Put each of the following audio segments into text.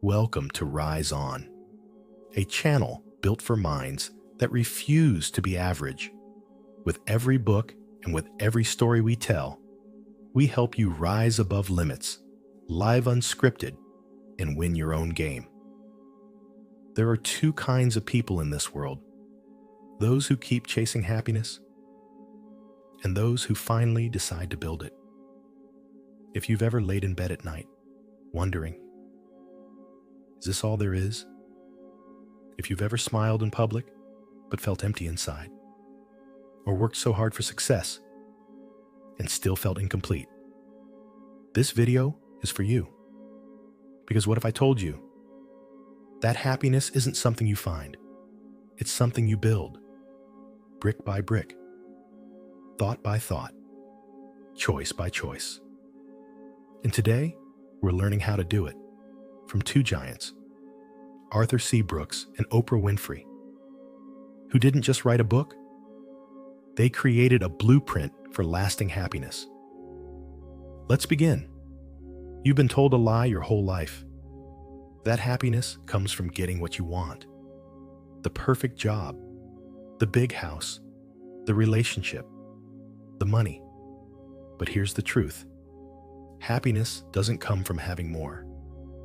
Welcome to Rise On, a channel built for minds that refuse to be average. With every book and with every story we tell, we help you rise above limits, live unscripted, and win your own game. There are two kinds of people in this world: those who keep chasing happiness and those who finally decide to build it. If you've ever laid in bed at night, wondering, is this all there is? If you've ever smiled in public, but felt empty inside, or worked so hard for success and still felt incomplete, this video is for you. Because what if I told you that happiness isn't something you find, it's something you build, brick by brick, thought by thought, choice by choice. And today, we're learning how to do it from two giants, Arthur C. Brooks and Oprah Winfrey, who didn't just write a book, they created a blueprint for lasting happiness. Let's begin. You've been told a lie your whole life. That happiness comes from getting what you want: the perfect job, the big house, the relationship, the money. But here's the truth. Happiness doesn't come from having more.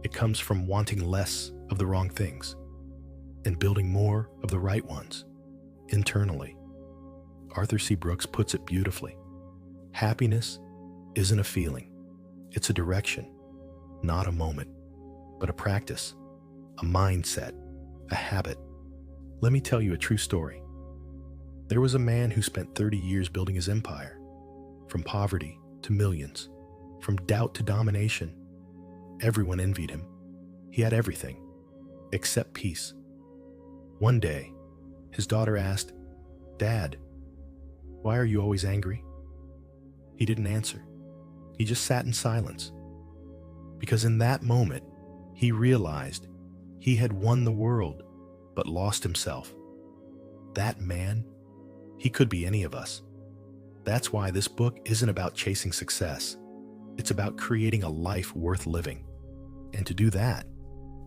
It comes from wanting less of the wrong things and building more of the right ones internally. Arthur C. Brooks puts it beautifully. Happiness isn't a feeling. It's a direction, not a moment, but a practice, a mindset, a habit. Let me tell you a true story. There was a man who spent 30 years building his empire, from poverty to millions, from doubt to domination. Everyone envied him. He had everything, except peace. One day, his daughter asked, "Dad, why are you always angry?" He didn't answer. He just sat in silence. Because in that moment, he realized he had won the world, but lost himself. That man, he could be any of us. That's why this book isn't about chasing success. It's about creating a life worth living. And to do that,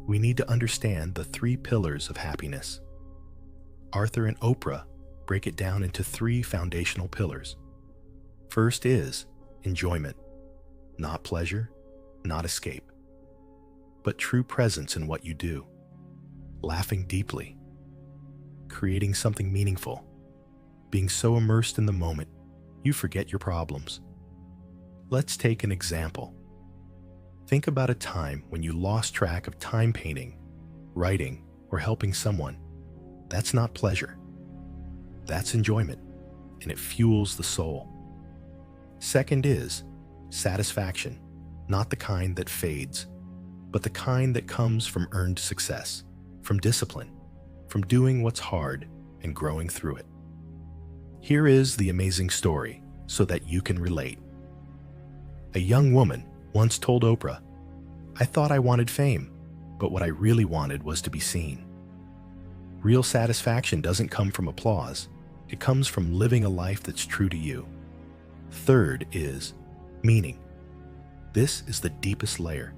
we need to understand the three pillars of happiness. Arthur and Oprah break it down into three foundational pillars. First is enjoyment, not pleasure, not escape, but true presence in what you do, laughing deeply, creating something meaningful, being so immersed in the moment you forget your problems. Let's take an example. Think about a time when you lost track of time painting, writing, or helping someone. That's not pleasure. That's enjoyment, and it fuels the soul. Second is satisfaction, not the kind that fades, but the kind that comes from earned success, from discipline, from doing what's hard and growing through it. Here is the amazing story so that you can relate. A young woman once told Oprah, "I thought I wanted fame, but what I really wanted was to be seen." Real satisfaction doesn't come from applause. It comes from living a life that's true to you. Third is meaning. This is the deepest layer,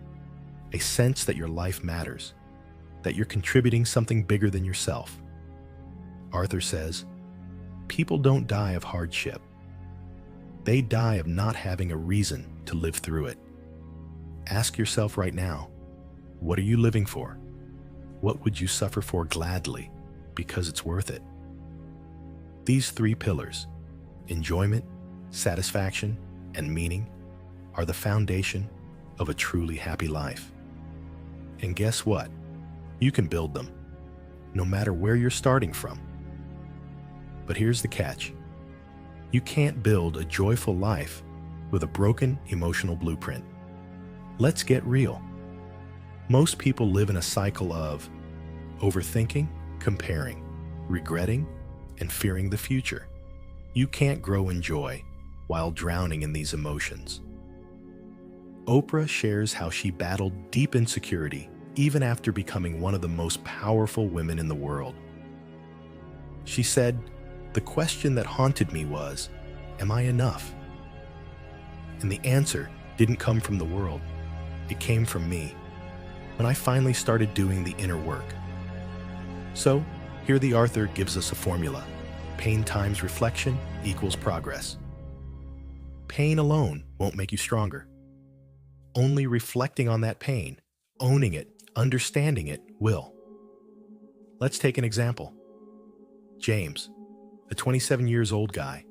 a sense that your life matters, that you're contributing something bigger than yourself. Arthur says, people don't die of hardship. They die of not having a reason to live through it. Ask yourself right now, what are you living for? What would you suffer for gladly because it's worth it? These three pillars, enjoyment, satisfaction, and meaning, are the foundation of a truly happy life. And guess what? You can build them, no matter where you're starting from. But here's the catch. You can't build a joyful life with a broken emotional blueprint. Let's get real. Most people live in a cycle of overthinking, comparing, regretting, and fearing the future. You can't grow in joy while drowning in these emotions. Oprah shares how she battled deep insecurity even after becoming one of the most powerful women in the world. She said, "The question that haunted me was, am I enough?" And the answer didn't come from the world. It came from me. when I finally started doing the inner work. So, here the author gives us a formula. Pain times reflection equals progress. Pain alone won't make you stronger. Only reflecting on that pain, owning it, understanding it will. Let's take an example. James, a 27 years old guy,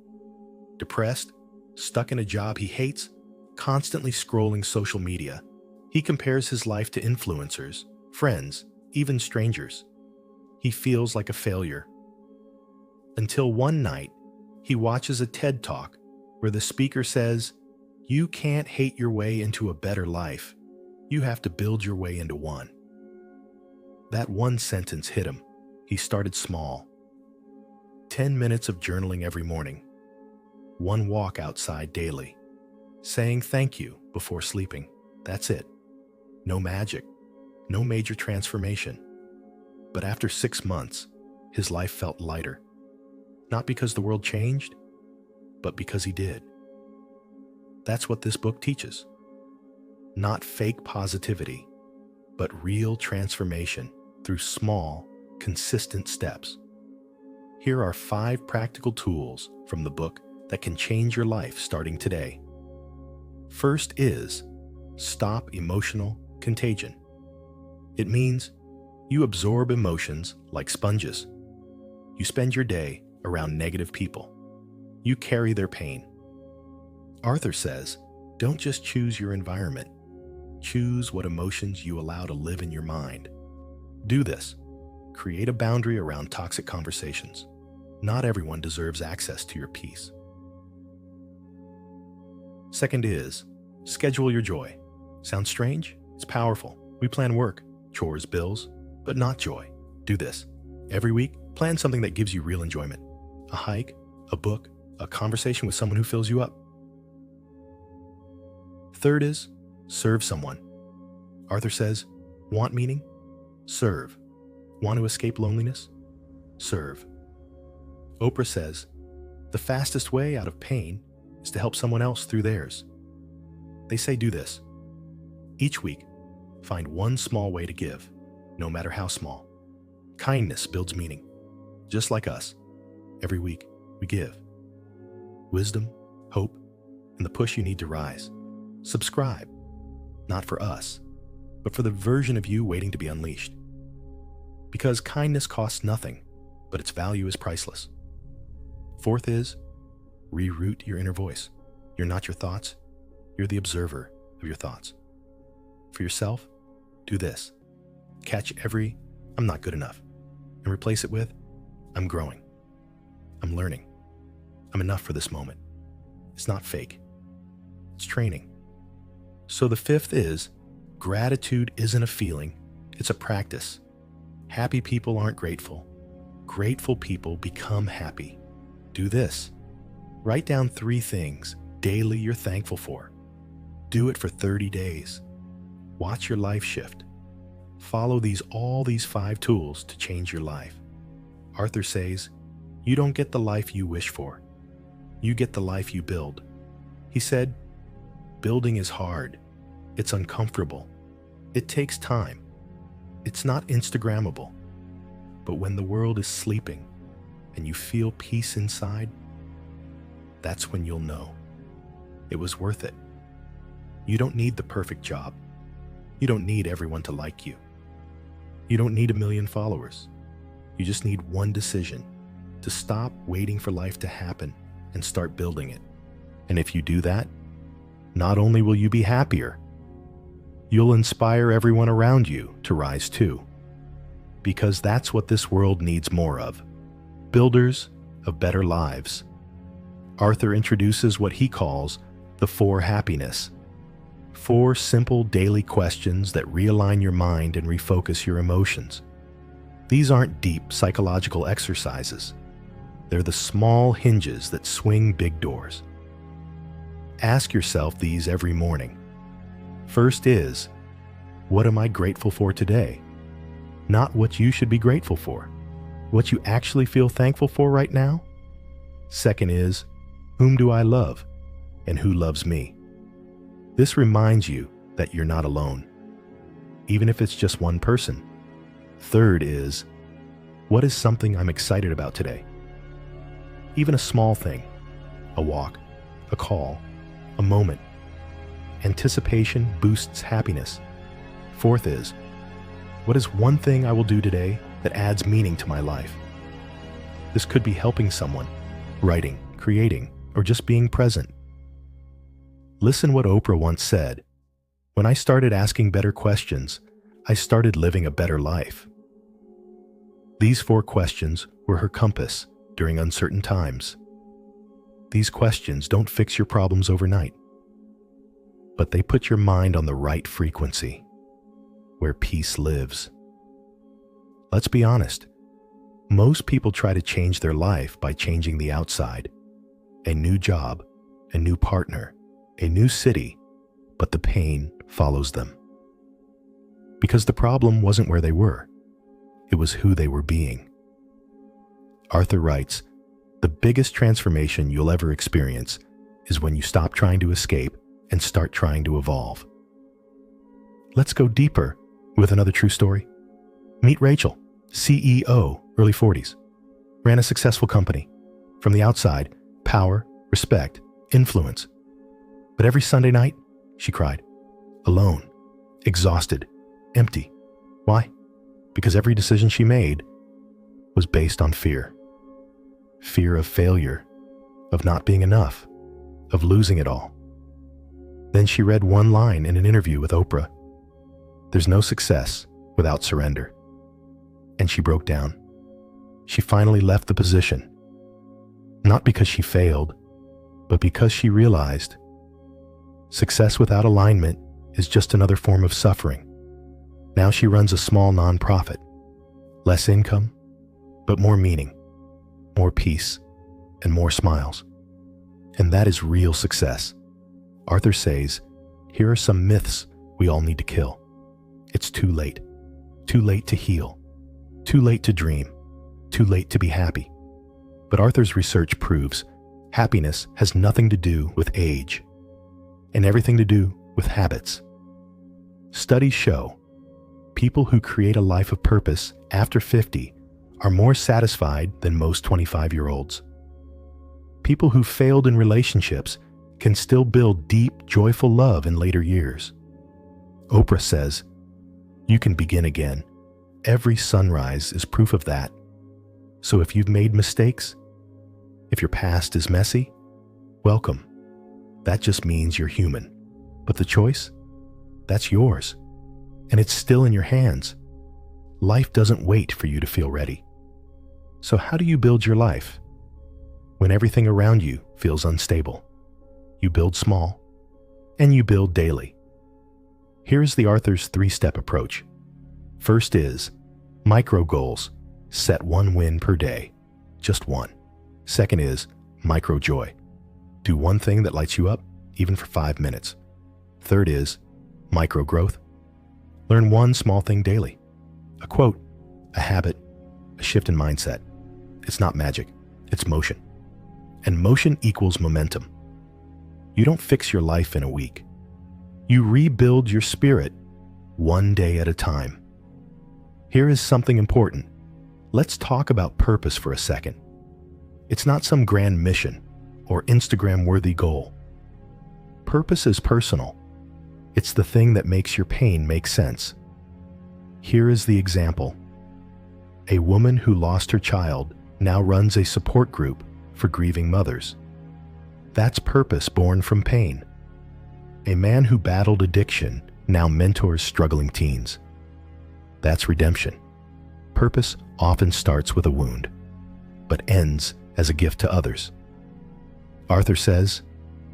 depressed, stuck in a job he hates, constantly scrolling social media. He compares his life to influencers, friends, even strangers. He feels like a failure. Until one night, he watches a TED Talk where the speaker says, "You can't hate your way into a better life. You have to build your way into one." That one sentence hit him. He started small. 10 minutes of journaling every morning. One walk outside daily. Saying thank you before sleeping. That's it. No magic. No major transformation. But after 6 months, his life felt lighter. Not because the world changed, but because he did. That's what this book teaches. Not fake positivity, but real transformation through small, consistent steps. Here are 5 practical tools from the book that can change your life starting today. First is stop emotional contagion. It means you absorb emotions like sponges. You spend your day around negative people. You carry their pain. Arthur says, don't just choose your environment. Choose what emotions you allow to live in your mind. Do this. Create a boundary around toxic conversations. Not everyone deserves access to your peace. Second is, schedule your joy. Sounds strange? It's powerful. We plan work, chores, bills, but not joy. Do this. Every week, plan something that gives you real enjoyment. A hike, a book, a conversation with someone who fills you up. Third is, serve someone. Arthur says, want meaning? Serve. Want to escape loneliness? Serve. Oprah says, the fastest way out of pain is to help someone else through theirs. They say do this. Each week, find one small way to give, no matter how small. Kindness builds meaning. Just like us, every week we give. Wisdom, hope, and the push you need to rise. Subscribe, not for us, but for the version of you waiting to be unleashed. Because kindness costs nothing, but its value is priceless. Fourth is, reroute your inner voice. You're not your thoughts, you're the observer of your thoughts. For yourself, do this. Catch every, I'm not good enough, and replace it with, I'm growing. I'm learning. I'm enough for this moment. It's not fake. It's training. So the fifth is, gratitude isn't a feeling, it's a practice. Happy people aren't grateful. Grateful people become happy. Do this. Write down 3 things daily you're thankful for. Do it for 30 days. Watch your life shift. Follow all these 5 tools to change your life. Arthur says, you don't get the life you wish for. You get the life you build. He said, building is hard. It's uncomfortable. It takes time. It's not Instagrammable. But when the world is sleeping and you feel peace inside, that's when you'll know it was worth it. You don't need the perfect job. You don't need everyone to like you. You don't need 1 million followers. You just need one decision to stop waiting for life to happen and start building it. And if you do that, not only will you be happier, you'll inspire everyone around you to rise too. Because that's what this world needs more of. Builders of better lives. Arthur introduces what he calls the 4 happiness. 4 simple daily questions that realign your mind and refocus your emotions. These aren't deep psychological exercises. They're the small hinges that swing big doors. Ask yourself these every morning. First is, what am I grateful for today? Not what you should be grateful for. What you actually feel thankful for right now? Second is, whom do I love and who loves me? This reminds you that you're not alone. even if it's just one person. Third is, what is something I'm excited about today? Even a small thing, a walk, a call, a moment. Anticipation boosts happiness. Fourth is, what is one thing I will do today that adds meaning to my life? This could be helping someone, writing, creating, or just being present. Listen what Oprah once said, "When I started asking better questions, I started living a better life." These 4 questions were her compass during uncertain times. These questions don't fix your problems overnight, but they put your mind on the right frequency, where peace lives. Let's be honest. Most people try to change their life by changing the outside. A new job, a new partner, a new city, but the pain follows them. Because the problem wasn't where they were, it was who they were being. Arthur writes, "The biggest transformation you'll ever experience is when you stop trying to escape and start trying to evolve." Let's go deeper with another true story. Meet Rachel, CEO, early 40s. Ran a successful company. From the outside, power, respect, influence. But every Sunday night, she cried. Alone, exhausted, empty. Why? Because every decision she made was based on fear. Fear of failure, of not being enough, of losing it all. Then she read one line in an interview with Oprah. "There's no success without surrender." And she broke down. She finally left the position. Not because she failed, but because she realized success without alignment is just another form of suffering. Now she runs a small nonprofit. Less income, but more meaning, more peace, and more smiles. And that is real success. Arthur says, here are some myths we all need to kill. It's too late. Too late to heal. Too late to dream. Too late to be happy. But Arthur's research proves happiness has nothing to do with age and everything to do with habits. Studies show people who create a life of purpose after 50 are more satisfied than most 25-year-olds. People who failed in relationships can still build deep, joyful love in later years. Oprah says, you can begin again. Every sunrise is proof of that. So if you've made mistakes, if your past is messy, welcome. That just means you're human. But the choice? That's yours. And it's still in your hands. Life doesn't wait for you to feel ready. So how do you build your life? When everything around you feels unstable, you build small, and you build daily. Here's the Arthur's 3-step approach. First is micro goals. Set one win per day, just one. Second is micro joy. Do one thing that lights you up, even for 5 minutes. Third is micro growth. Learn one small thing daily. A quote, a habit, a shift in mindset. It's not magic, it's motion. And motion equals momentum. You don't fix your life in a week. You rebuild your spirit one day at a time. Here is something important. Let's talk about purpose for a second. It's not some grand mission or Instagram-worthy goal. Purpose is personal. It's the thing that makes your pain make sense. Here is the example. A woman who lost her child now runs a support group for grieving mothers. That's purpose born from pain. A man who battled addiction now mentors struggling teens. That's redemption. Purpose often starts with a wound, but ends as a gift to others. Arthur says,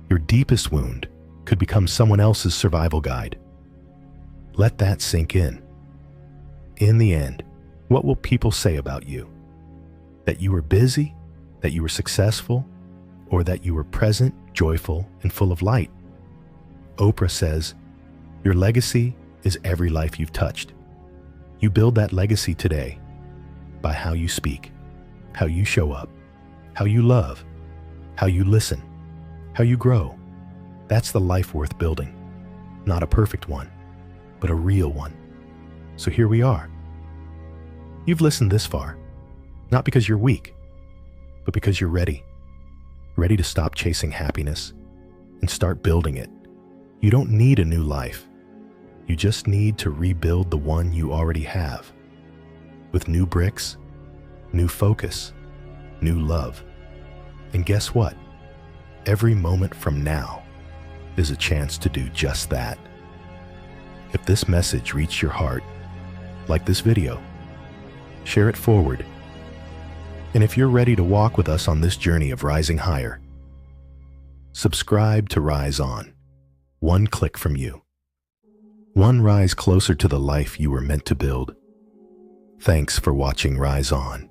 your deepest wound could become someone else's survival guide. Let that sink in. In the end, what will people say about you? That you were busy, that you were successful, or that you were present, joyful, and full of light? Oprah says, your legacy is every life you've touched. You build that legacy today by how you speak, how you show up, how you love, how you listen, how you grow. That's the life worth building. Not a perfect one, but a real one. So here we are. You've listened this far, not because you're weak, but because you're ready. Ready to stop chasing happiness and start building it. You don't need a new life. You just need to rebuild the one you already have. With new bricks, new focus, new love. And guess what? Every moment from now is a chance to do just that. If this message reached your heart, like this video, share it forward. And if you're ready to walk with us on this journey of rising higher, subscribe to Rise On. One click from you. One rise closer to the life you were meant to build. Thanks for watching Rise On.